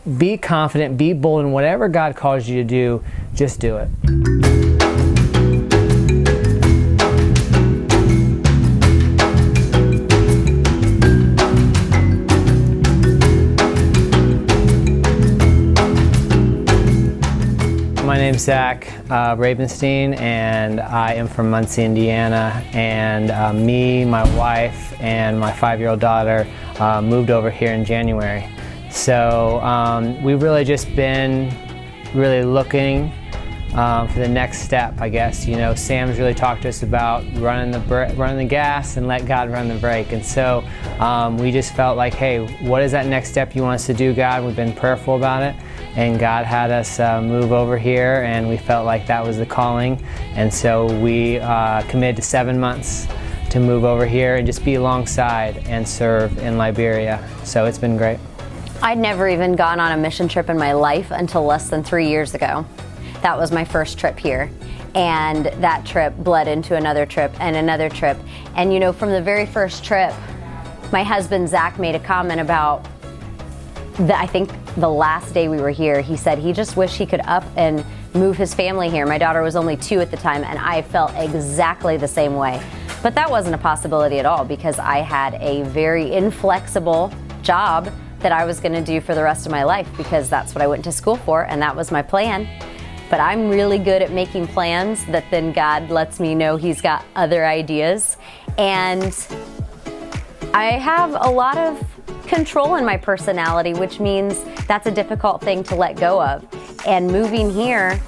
be confident, be bold in whatever God calls you to do, just do it. My name's Zach Ravenstein, and I am from Muncie, Indiana. And me, my wife, and my 5-year-old daughter moved over here in January. So we've really just been looking for the next step, I guess. You know, Sam's really talked to us about running the gas and let God run the brake. And so we just felt like, hey, what is that next step you want us to do, God? We've been prayerful about it. And God had us move over here, and we felt like that was the calling. And so we committed to 7 months to move over here and just be alongside and serve in Liberia. So it's been great. I'd never even gone on a mission trip in my life until less than 3 years ago. That was my first trip here. And that trip bled into another trip and another trip. And you know, from the very first trip, my husband Zach made a comment about I think the last day we were here, he said he just wished he could up and move his family here. My daughter was only 2 at the time, and I felt exactly the same way. But that wasn't a possibility at all, because I had a very inflexible job that I was going to do for the rest of my life, because that's what I went to school for, and that was my plan. But I'm really good at making plans that then God lets me know He's got other ideas. And I have a lot of control in my personality, which means that's a difficult thing to let go of. And moving here,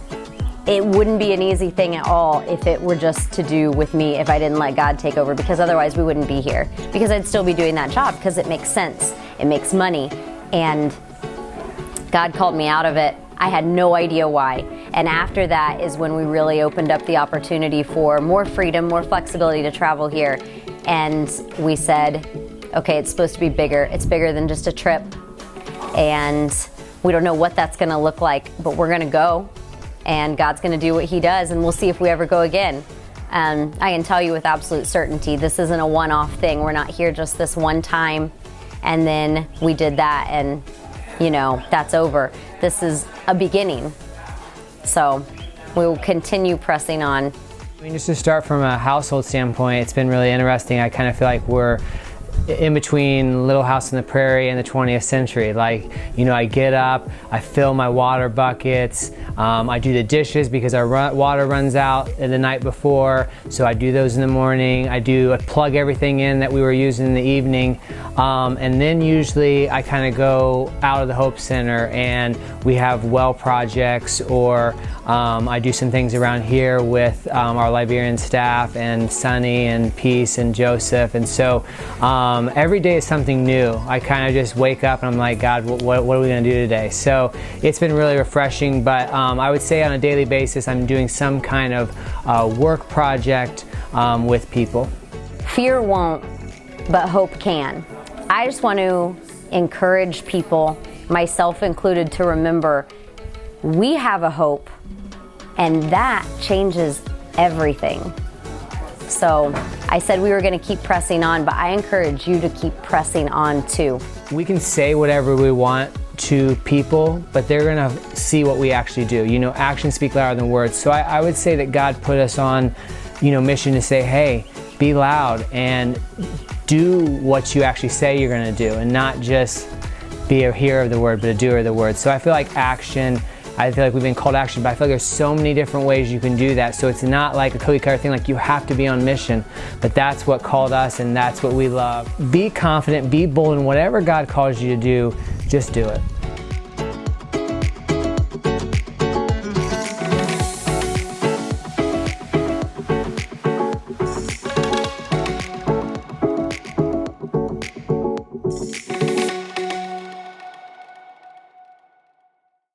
it wouldn't be an easy thing at all if it were just to do with me, if I didn't let God take over, because otherwise we wouldn't be here, because I'd still be doing that job because it makes sense, it makes money, and God called me out of it. I had no idea why. And after that is when we really opened up the opportunity for more freedom, more flexibility to travel here. And we said, okay, it's supposed to be bigger. It's bigger than just a trip. And we don't know what that's gonna look like, but we're gonna go, and God's gonna do what He does, and we'll see if we ever go again. I can tell you with absolute certainty, this isn't a one-off thing. We're not here just this one time, and then we did that, and you know, that's over. This is a beginning. So we will continue pressing on. I mean, just to start from a household standpoint, it's been really interesting. I kind of feel like we're in between Little House on the Prairie and the 20th century. Like, you know, I get up, I fill my water buckets, I do the dishes because our water runs out the night before, so I do those in the morning. I plug everything in that we were using in the evening, and then usually I kind of go out of the Hope Center and we have well projects, or I do some things around here with our Liberian staff and Sonny and Peace and Joseph, and so every day is something new. I kind of just wake up and I'm like, God, what are we going to do today? So it's been really refreshing, but I would say on a daily basis I'm doing some kind of work project with people. Fear won't, but hope can. I just want to encourage people, myself included, to remember we have a hope, and that changes everything. So I said we were going to keep pressing on, but I encourage you to keep pressing on too. We can say whatever we want to people, but they're going to see what we actually do. You know, actions speak louder than words. So I would say that God put us on, you know, mission to say, hey, be loud and do what you actually say you're going to do, and not just be a hearer of the word, but a doer of the word. So I feel like action, I feel like we've been called to action, but I feel like there's so many different ways you can do that. So it's not like a cookie cutter thing, like you have to be on mission, but that's what called us, and that's what we love. Be confident, be bold in whatever God calls you to do, just do it.